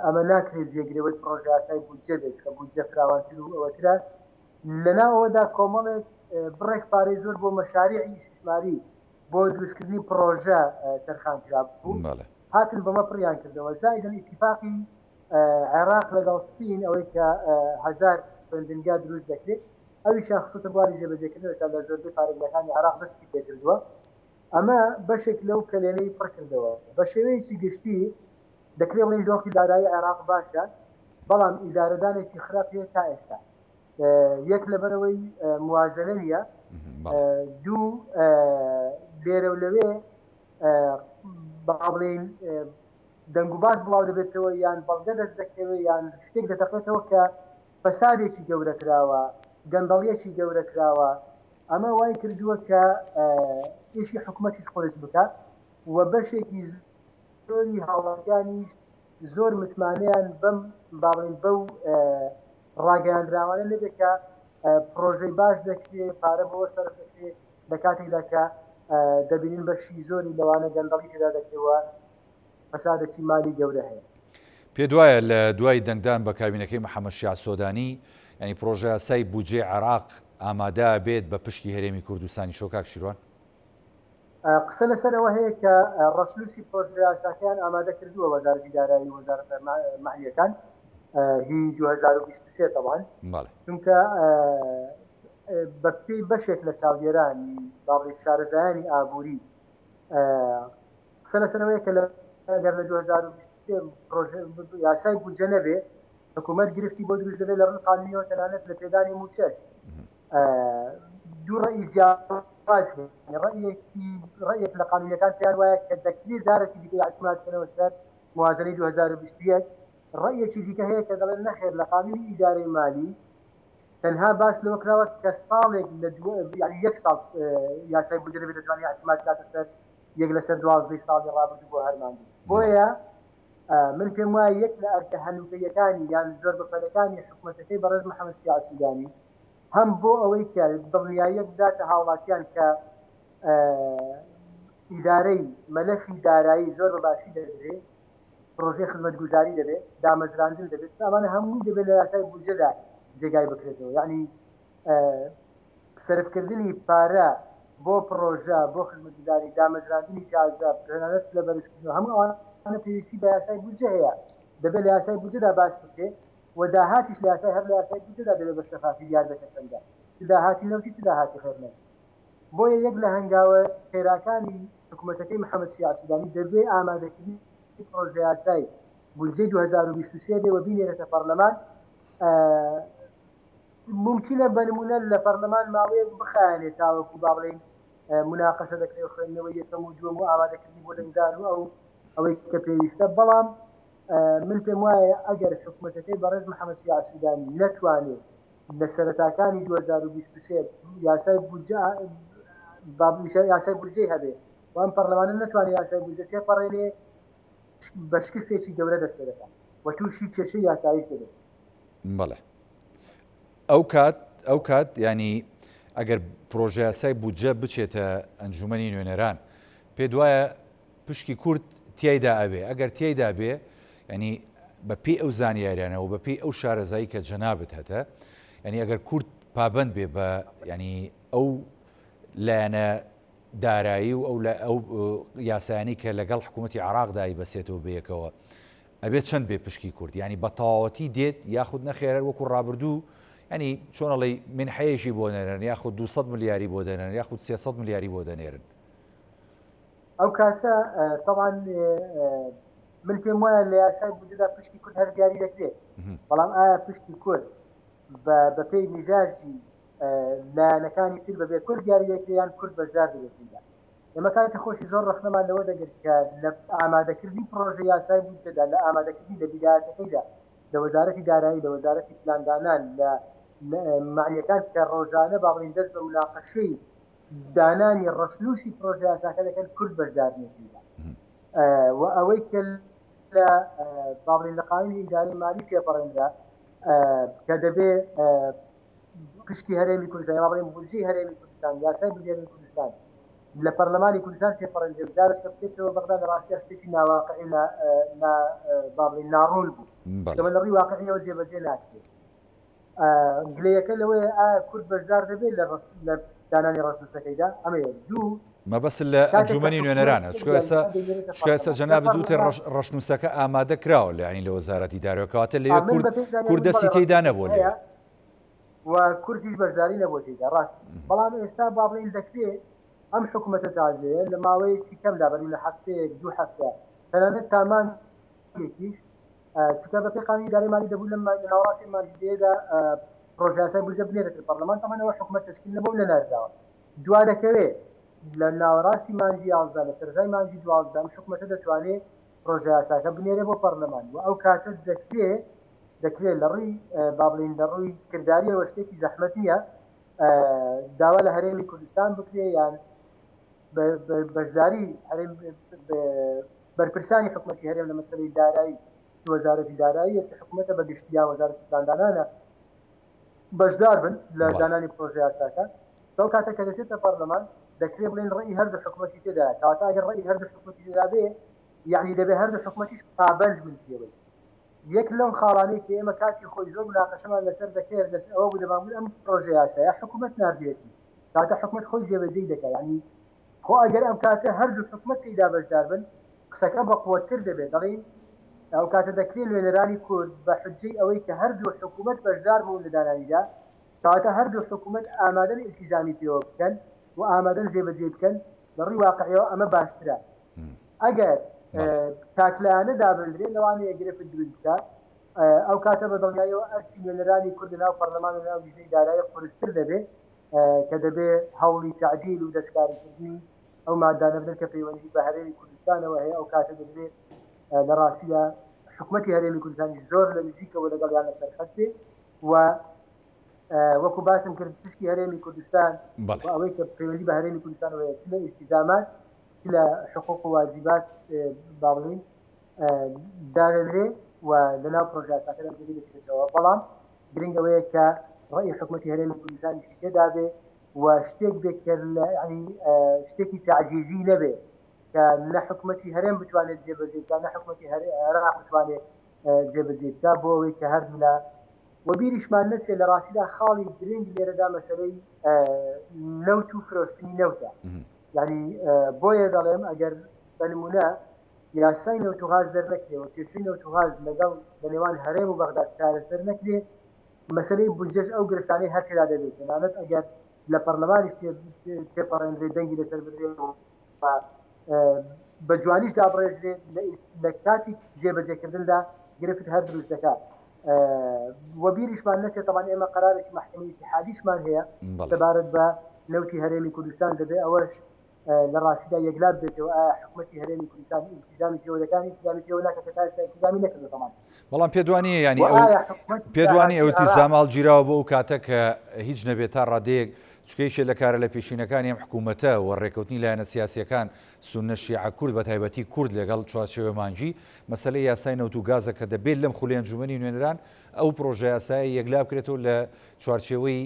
ئەمە ناکرێت جێگرەوەی پرۆژە ئاسایی بودجێ بێت کە بودجێ فراوانتر و ئەوەترە لەناوەدا کۆمەڵێک بڕێک پارەی زۆر بۆ مەشاریعی استثماری بۆ دروستکردنی پرۆژە تەرخانکرا بوو هاتن بەمە پڕیان کردەوە. زائیدەن ئیتیفاقی عێراق لەگەڵ سپین ئەوەی کە 1000 خوێندنگا دروست دەکرێت ئەوی شاخصتە بواری جێبەجێکردنەوە تا لە زۆربەی پارێزگاکانی عێراق دەستی پێکردووە. ئەمە بەشێک لەو کلێنەی پڕکردەوە بە شێوەیەکی گشتی دەکرێت بڵین دۆخی دارایی عێراق باشە بەڵام ئیدارەدانێکی خراپ هەیە تا ئێستا. یەک لەبەرەوەی موازنە نیە دوو لێرە و لەوێ بڵین دەنگ و باز بڵاو دەبێتەوە یان بەڵگە دەست دەکەوێت یان شتێک دەتەقێتەوە کە فەسادێکی گەورە کراوە گەندەڵیەکی گەورە کراوە. ئەمە وای کردووە کە ئیشی حکوومەتیش خۆرج بکات و بەشێکی زۆری هاوڵاتیانیش زۆر متمانەیان بەم باڵین بەو ڕاگەیاندراوانە نەبێت کە پرۆژەی باش دەکرێت پارە بەوە سەرف دەکرێت لە کاتێکدا کە دەبینین بەشی زۆری لەوانە گەندەڵی تێدا دەکرێتەوە فەسادێکی مالی گەورە هەیە. پێ دوایە لە دوای دەنگدان بە کابینەکەی محەممەد شیع سۆدانی ینی پرۆژە یاسای بودجێ عێراق ئامادە بێت بە پشتی هەرێمی کوردستانی شۆ کاک شیروان؟ قسە لەسەرەوە هەیە کە ڕسلوسی پرۆژە یاساکەیان ئامادە کردووە وەزارەتی دارایی و وەزارەتە مالیەکان هی 2023 طبعا چونکە بەپێی بەشێک لە چاودێرانی باڵی شارەزایانی ئابووری قسە لەسەرەوەیە کە لەگەر لە 2023 پرۆژە یاسای بودجە نەبێ حکوومەت گرفتی بۆ دروست دەبێت لە ڕووی قانونیەوە تەنانەت لە پێدانی موچەش دوو ڕێی رأيك لقانونية كان في أنواع كتكليل دارة ديك اعتماد كنا وسط موازنة 2021 الرأي شيء ديك هي كذا لنا خير لقانون إداري مالي تنها باس لو كنا كصالح يعني يكسر يا سيد بجرب تجاني اعتماد لا تسر يجلس دوال في صالح رابط بوهرماندي بويا من في ما يكلا أركهن وكيكاني يعني زور بفلكاني حكومتك برز محمد سياس السوداني هم بو أويك الضمنية ذات هاولاتيان ك إداري ملف إداري زور باشي دبي پروژه خدمەتگوزاری دەبێت دامەزراندن دەبێت ئەمانە هەمووی دەبێت لە یاسای بودجێدا جێگای بکرێتەوە یعنی سەرفکردنی پارە بۆ پرۆژە بۆ خدمەتگوزاری دامەزراندنی تازە تەنانەت لە بەرزکردنەوە هەموو ئەوانە پێویستی بە یاسای بودجێ هەیە دەبێت لە یاسای بودجێدا باس بکرێت و داهاتیش لە یاسای هەر لە یاسای بودجێدا دەبێت بە شەفافی دیار بکەسەندا داهاتی نەوتی داهاتی خێر نەبێت بۆیە یەک لە هەنگاوە خێراکانی حکوومەتەکەی محەممەد سیاسودانی دەبێت ئامادەکردنی پروژه یاسای بودجه 2023 به و بینێرێتە پەرلەمان ممکنە بەنمونە لە پەرلەمان ماوەیەک بخایێنێت تاوەکو با بڵێن مناقەشە دەکرێت خوێندنەوەی یەکەم و دووەم و ئامادەکردنی بۆ دەنگدان و ئەوەی کە پێویستە بەڵام من پێم وایە ئەگەر حکوومەتەکەی بەڕێز محەممەد سیاسودانی نەتوانێت لە سەرەتاکانی 2023 یاسای بودجێ هەبێت و ئەم پەرلەمانە نەتوانێت یاسای بودجێ تێپەڕێنێ بەشکستێکی گەورە دەست دەکات و تووشی کێشەی یاسایی دەبێت بەڵێ ئەو کات ینی ئەگەر پرۆژه یاسای بودجە بچێتە ئەنجومەنی نوێنەران پێ دوایە پشکی کورد تیایدا ئەبێ ئەگەر تیایدا بێ ینی بەپی ئەو زانیاریانەوە بەپی ئەو شارەزایی کە جەنابەت هەتە ینی ئەگەر کورد پابند بێ بە ینی ئەو لایەنە دارایی و ئەو یاسایانی کە لەگەڵ حکوومەتی عراقدای بەسێتەوە بەیەکەوە ئەبێت چەند بێ پشکی کورد ینی بە تەواوەتی دێت یاخود نەخێرە وەکو ڕابردوو ینی چۆنەڵی منحەیەشی بۆ نێرن یاخود 200 ملیاری بۆ دەنێن یاخود 300 ملیاری بۆ دەنێرن ئەو کاتە طبعا من پێم وایە لە یاسای بودجەدا پشکی کورد هەر دیاری دەکرێت بەڵام ئایا پشکی کورد بە پێی میزاجی لایەنەکانی تر بەبێ کورد دیاری دەکرێت یان کورد بەشدار دەبێت ئێمە کاتە خۆشی زۆر ڕخنەمان لەوە دەگرێت کە لە ئامادەکردنی پرۆژە یاسای بودجەدا لە ئامادەکردنی لە بیدایەتەکەیدا لە وەزارەتی دارایی لە وەزارەتی پلاندانان لە معنیەکان کە ڕۆژانە با بڵێن دەست بە مناقەشەی دانانی ڕەسلووشی پرۆژە یاساکە دەکەن کورد بەشدار نێتیدا و ئەوەی کە لە با بڵێن لە قانونی ئیداری مالی تێپەڕێنرا کە دەبێت پشتی هەرێمی کوردستان با بڵێن بودجەی هەرێمی کوردستان یاسای بودجەی کوردستان لە پەرلەمانی کوردستان تێپەڕێنرا جارش کە بچێتەوە بەغدا لە ڕاستی شتێکی ناواقعی با بڵێن ناڕوون بوو کە لە ڕووی واقعیەوە جێبەجێ ناکرێت گلەیەکە لەوەیە ئایا کورد بەشدار دەبێت لە دانانی ڕەسلووشەکەیدا ئەمە دوو مەبەست لە ئەنجومەنی نوێنەرانە چکە ئێستا جەناب دووتێ ڕەشنووسەکە ئامادە کراوە لە ینی لە وەزارەتی دارەوەکەواتە لەوێ کورد دەستی تێیدا نەبووە لێ و کوردیش بەشداری نەبوو تێیدا ڕاست بەڵام ئێستا با بڵێن دەکرێت ئەم حکوومەتە تازەیە لە ماوەیەکی کەمدا بەری لە هەفتەیەک دوو هەفتە تەنانەت تامانێکیش چکە بە پێی قانونی ئیداری مالی دەبوو لە ناوەڕاستی مالیدەیەدا پرۆژە یاسای بودجە بنێرێتە پەرلەمان تەمەنەوە حکوومەت تشکیل نەبوو لە نارداوە دوا دەکەوێت لە ناوەڕاستی مانجی 11 لە سەرزای مانجی 12 حکوومەتە دەتوانێت پرۆژە یاساکە بنێرێ بۆ پەرلەمان و ئەو کاتە دەکرێت لە ڕووی با بڵێن لە ڕووی کرداریەوە شتێکی زەحمەت نییە داوا لە هەرێمی کوردستان بکرێ یان بەشداری بەرپرسانی حکوومەتی هەرێم لە مەسەلەی دارایی وەزارەتی دارایی حکوومەتە بە گشتیان وەزارەتی پلاندانانە بەشدار بن لە دانانی پرۆژە یاساکە ئەو کاتە کە دەچێتە پەرلەمان دەکرێت بڵێن ڕێی هەردوو حکوومەتی تێدا کەواتە ئەگەر ڕێی هەردوو حکوومەتی تێدا بێ یعنی دەبێت هەردوو حکوومەتیش پابەند بن پێوەی یەک لەم خاڵانەی کە ئێمە کاتی خۆی زۆر مناقەشەمان لەسەر دەکرێت ئەوە بوو دەبامون ئەم پرۆژە یاسایە حکوومەت ناردێتی کاتە حکوومەت خۆی جێبەجێی دەکات یعنی خۆ ئەگەر ئەم کاتە هەردوو حکوومەت تێدا بەشدار بن قسەکە بە قووەتر دەبێت دەڵێن ئەو کاتە دەکرێت نوێنەرانی کورد بە حجەی ئەوەی کە هەردوو حکوومەت بەشدار بوون لە دانانیدا کەواتە هەردوو حکوومەت ئامادەن ئیلتیزامی پێوە بکەن و ئامادەن جێبەجێ بکەن لە ڕووی واقعیەوە ئەمە باشترە ئەگەر تاکلایانە دابدرێت لەوانەیە گرفت دروست بکات ئەو کاتە بە دڵنیاییەوە ئەرکی نوێنەرانی کورد لەناو پەرلەمان و ناو ویزەی دارایی قورستر دەبێت کە دەبێ هەوڵی تعدیل و دەستکاریکردنی ئەو مادانە بدەن کە پەیوەندی بە هەرێمی کوردستانەوە هەیە ئەو کاتە دەبێت لە ڕاستیدا حکوومەتی هەرێمی کوردستانی زۆر لە نزیکەوە لەگەڵیان لەسەر خەت بێ و وەکو باسم کرد پشتی هەرێمی کوردستان ئەوەی کە پەیوەندی بە هەرێمی کوردستانەوە هەیە لە ئیلتیزامات لە حقوق و واجبات با بڵین دانرێ و لەناو پرۆژەکەدا بکرێتەوە بەڵام گرنگەوەیە کە ڕێی حکوومەتی هەرێمی کوردستانی تێدا بێ و شتێک بێت شتێکی تعجیزی نەبێ کە نە حکوومەتی هەرێم بتوانێت جێبەجێکە نە حکوومەتی عێراق بتوانێت جێبەجێکە بۆ ئەوەی کە هەردوو لە وەبیریشمان نەچێت لە ڕاستیدا خاڵی گرنگ لێرەدا مەسەلەی نەوت و فرۆستنی نەوتە یعنی بۆیە دەڵێم ئەگەر بەنمونە یاسای نەوتوغاز دەرنەکرێ و کێشەی نەوتوغاز لەگەڵ لە نێوان هەرێم و بەغداد چارەسەر نەکرێ مەسەلەی بودجەش ئەو گرفتانەی هەر تێدا دەبێت تەنانەت ئەگەر لە پەرلەمانی تێپەڕێنرێ دەنگی لەسەر بدرێت بە جوانیش دابڕێژرێت لە کاتی جێبەجێکردندا گرفت هەر دروست دەکات وەبیریشمان نەچێت تەمان ئێمە قەرارێکی محکەمەی اتحادیشمان هەیە سەبارەت بە نەوتی هەرێمی کوردستان دەبێت ئەوەش لە ڕاستیدا یەکلات بێتەوە حکوومەتی هەرێمی کوردستان ئیلتیزامی پێوەکانی ئیلتیزامی پێوە ناکات کە تا ئێستا ئیلتیزامی نەکردووە تەمان بەڵام پێدوانیە ینی پێدوانی ئەو ئیلتیزامال گیراوە بۆ ئەو کاتە کە هیچ نەبێت تا ڕادەیەک چکەیشێ لە کارە لە پێشینەکانی ئەم حکوومەتە و ڕێکەوتنی لایەنە سیاسیەکان سونە شیعە کورد بە تایبەتی کورد لەگەڵ چوارچێوە مانجی مەسەلەی یاسای نەوت و گازە کە دەبێت لەم خولێ ئەنجومەنی نوێنەران ئەو پرۆژە یاسایی یەکلا بکرێتەوە لە چوارچێوەی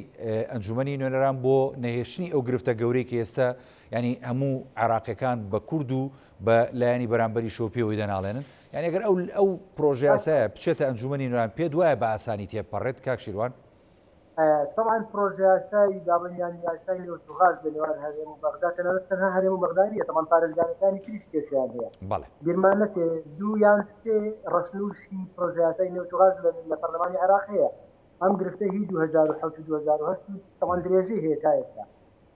ئەنجومەنی نوێنەران بۆ نەهێشتنی ئەو گرفتە گەورەی کە ئێستا ینی هەموو عێراقیەکان بە کورد و بە لایەنی بەرامبەری شۆپیەوەی دەناڵێنن یعنی ئەگەر ئەو پرۆژە یاسایە بچێتە ئەنجومەنی نوێنەران پێت وایە بە ئاسانی تێپەڕێت کاک شیروان طبعا پروژه یاسایی دابنیان یاسایی نەوتوغاز لە نێوان هەرێم و بەغداد تەنها هەرێم و بەغدادیە تەمان پارێزگارەکانی تریش کێشیان هەیە بیرمان نەچێ دوو یان سێ ڕسنووشی پروژه یاسایی نەوتوغاز لە پەرلەمانی عێراق هەیە ئەم گرفتە هی 2007 و 2008 تەمان درێژەی هەیە تا ئێستا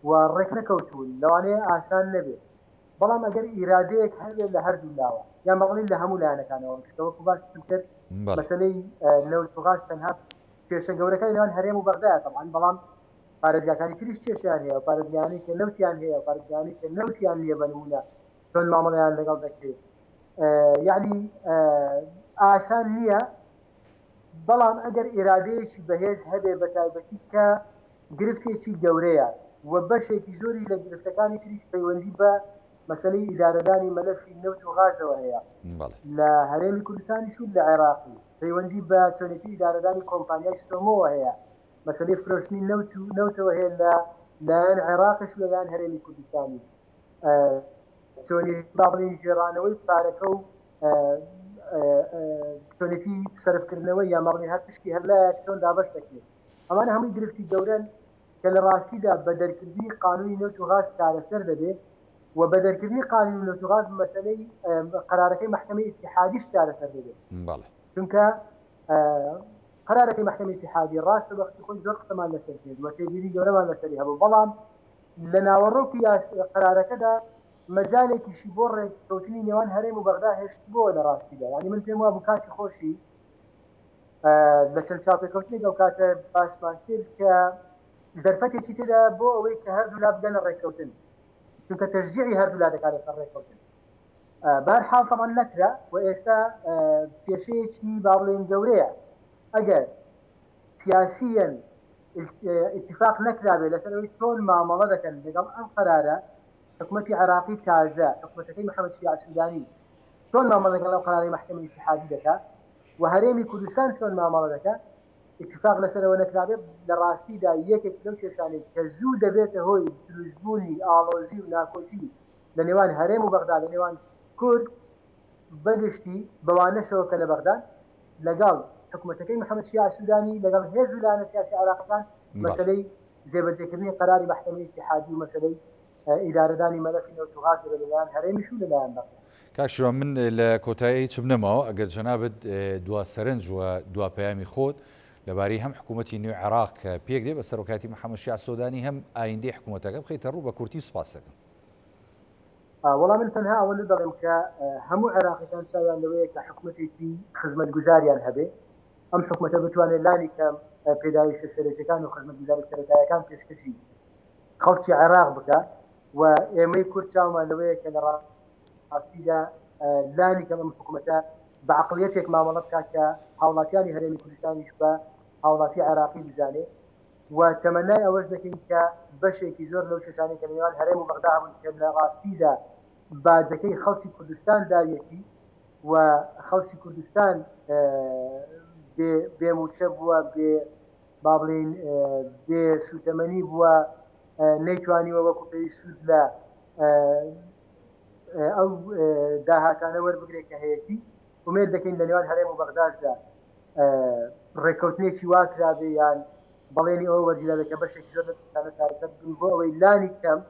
و ڕێک نەکەوتون لەوانەیە ئاسان نەبێت بەڵام ئەگەر ئیرادەیەک هەبێت لە هەردوو لاوە یان بەڵین لە هەموو لایەنەکانەوە شتەوەکو باسم کرد مەسەلەی نەوتوغاز تەنها کێشە گەورەکانی نێوان هەرێم و بەغداد تەمان بەڵام پارێزگاکانی تریش کێشیان هەیە و پارێزگانی کە نەوتیان هەیە و پارێزگانی کە نەوتیان نییە بەنمونە چۆن مامەڵەیان لەگەڵ دەکرێت یعنی ئاسان نییە بەڵام ئەگەر ئێرادەیەکی بەهێز هەبێ بە تایبەتی کە گرفتێکی گەورەیە و بەشێکی زۆری لە گرفتەکانی تریش پەیوەندی بە مەسەلەی ئیدارەدانی مەلەفی نەوت و غازەوە هەیە لە هەرێمی کوردستانیش و لە عێراقی پەیوەندی بە چۆنێتی ئیدارەدانی کۆمپانیای سۆمۆوە هەیە مەسەلەی فرۆشتنی نەوتەوە هەیە لایەن عێراقش و لەلایەن هەرێمی کوردستانی چۆنی باڵی ژێڕانەوەی پارەکە و چۆنێتی سەرفکردنەوەی یامەڕنی هەر پشتی هەر لایەک چۆن دابەش دەکرێت ئەمانە هەمووی گرفتی گەورەن کە لە ڕاستیدا بە دەرکردنی قانونی نەوت و غاز چارەسەر دەبێت و بە دەرکردنی قانونی نەوت و غاز مەسەلەی قەرارەکەی محکەمەی اتحادیش چارەسەر دەبێت چونکە قەرارەکەی محکەمەی اتحادی ڕاستە بەختی خۆی زۆر قسەمان لەسەر کرد و تێگیری گەورەمان لەسەری هەبوو بەڵام لە ناوەڕۆکی قەرارەکەدا مەجالێکیشی بۆ ڕێککەوتنی نێوان هەرێم و بەغدا هێشت بۆ لە ڕاستیدا ینی من پێم وابوو کاتی خۆشی لە چەند چاپێککەوتنی ئەو کاتە باسمان کرد کە دەرفەتێکی تێدا بۆ ئەوەی کە هەردوو لا بگەنە ڕێککەوتن چونکە تەشجیعی هەردوو لا دەکات لەسەر ڕێککەوتن بەرحاڵ تەمان نەکرا و ئێستا کێشەیەکی با بڵێن گەورەیە ئەگەر سیاسیەن اتفاق نەکرابێت لەسەرەوەی چۆن مامەڵە دەکەن لەگەڵ ئەم قەرارە حکوومەتی عێراقی تازە حکوومەتەکەی محەممەد شیع سودانی چۆن مامەڵە لەگەڵ ئەو قەراری محکەمەی اتحادی دەکات و هەرێمی کوردستان چۆن مامەڵە دەکات اتفاق لەسەرەوە نەکرابێت لە ڕاستیدا یەکێک لەو کێشانێک کە زوو دەبێتە هۆی دروستبوونی ئاڵۆزی و ناکۆچی لە نێوان هەرێم و بەغداد لە نێوان کورد بەگشتی بەوانەشەوە کە لە بەغداد لەگەڵ حکوومەتەکەی محەممەد شیع سودانی لەگەڵ هێز و لایەنە سیاسی عێراقیەکان مەسەلەی جێبەجێکردنی قەراری محکەمەی اتحادی و مەسەلەی ئیدارەدانی مەلەفی نەوت و غاز لەلایەن هەرێمیش و لەلایەن بەغداد کاکشیروان من لە کۆتایی هیچم نەماوە ئەگەر جەنابەت دوا سەرنج و دوا پەیامی خۆت لەبارەی هەم حکوومەتی نوێی عێراق کە پێک دێ بە سەرۆکاتی محەممەد شیع سودانی هەم ئایندەی حکوومەتەکە بخەیتە ڕوو بە کورتی سوپاس دەکەم وەڵام من تەنها ئەوە دەڵێم کە هەموو عێراقیەکان چاویان لەوەیە کە حکوومەتێکی خزمەتگوزاریان هەبێ ئەم حکوومەتە بتوانێت لانی کە پێداویستە سەرەکیەکان و خزمەتگوزاری سەرەتاییەکان پێشکەشی خەڵکی عێراق بکە و ئێمەی کورد چاومان لەوەیە کە لە ڕاستیدا لانی کەم ئەم حکوومەتە بە عقلیەتێک مامەڵە بکات کە هاوڵاتیانی هەرێمی کوردستانیش بە هاوڵاتی عێراقی بزانێت و تەمەنای ئەوەش دەکەین کە بەشێکی زۆر لەو کەسانی کە نێوان هەرێم و بەغدا بوون کە لە ڕاستیدا باجەکەی خەڵکی کوردستان داویەتی و خەڵکی کوردستان بێموچە بووە با بڵێن بێ سوتەمەنی بووە نەیتوانیوە وەکو پێی سوود لە ئەو داهاتانە وەربگرێت کە هەیەی ومێر دەکەین لە نێوان هەرێم و بەغداددا ڕێککەوتنێکی واکرابێ یان بەڵێنی ئەوە وەرجیرا کە بەشێکی زۆر لەستانە تاریخەت بن بۆ ئەوەی لانی کەم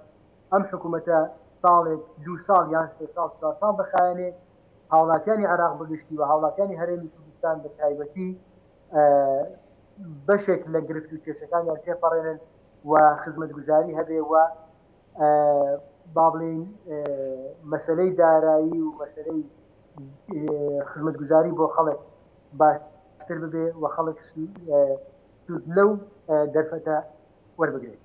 ئەم حکوومەتە ساڵێک 2 ساڵ یان 3 ساڵ 4 ساڵ بخایەنێ هاوڵاتیانی عێراق بگشتی و هاوڵاتیانی هەرێمی کوردستان بە تایبەتی بەشێک لە گرفت و کێشەکانیان تێپەڕێنن و خزمەتگوزاری هەبێ و با بڵێن مەسلەی دارایی و مەسلەی خزمەتگوزاری بۆ خەڵک باشتر ببێ و خەڵک سود لەو دەرفەتە وەربگرێت.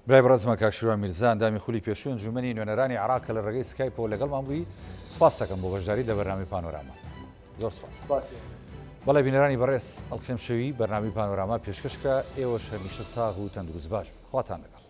برای بەڕێزمە کاکشیروان میرزا ئەندامی خولی پێشوو ئەنجومەنی نوێنەرانی عێراق کە لە ڕێگەی سکایپەوە لەگەڵمان بووی سوپاس دەکەم بۆ بەشداری لە بەرنامەی پانۆراما. زۆر سوپاس. بەڵێ بینەرانی بەڕێز ئەڵخێم شەوی بەرنامەی پانۆراما پێشکەشکە ئێوەش هەمیشە ساغ و تەندروست باش خواتان لەگەڵ.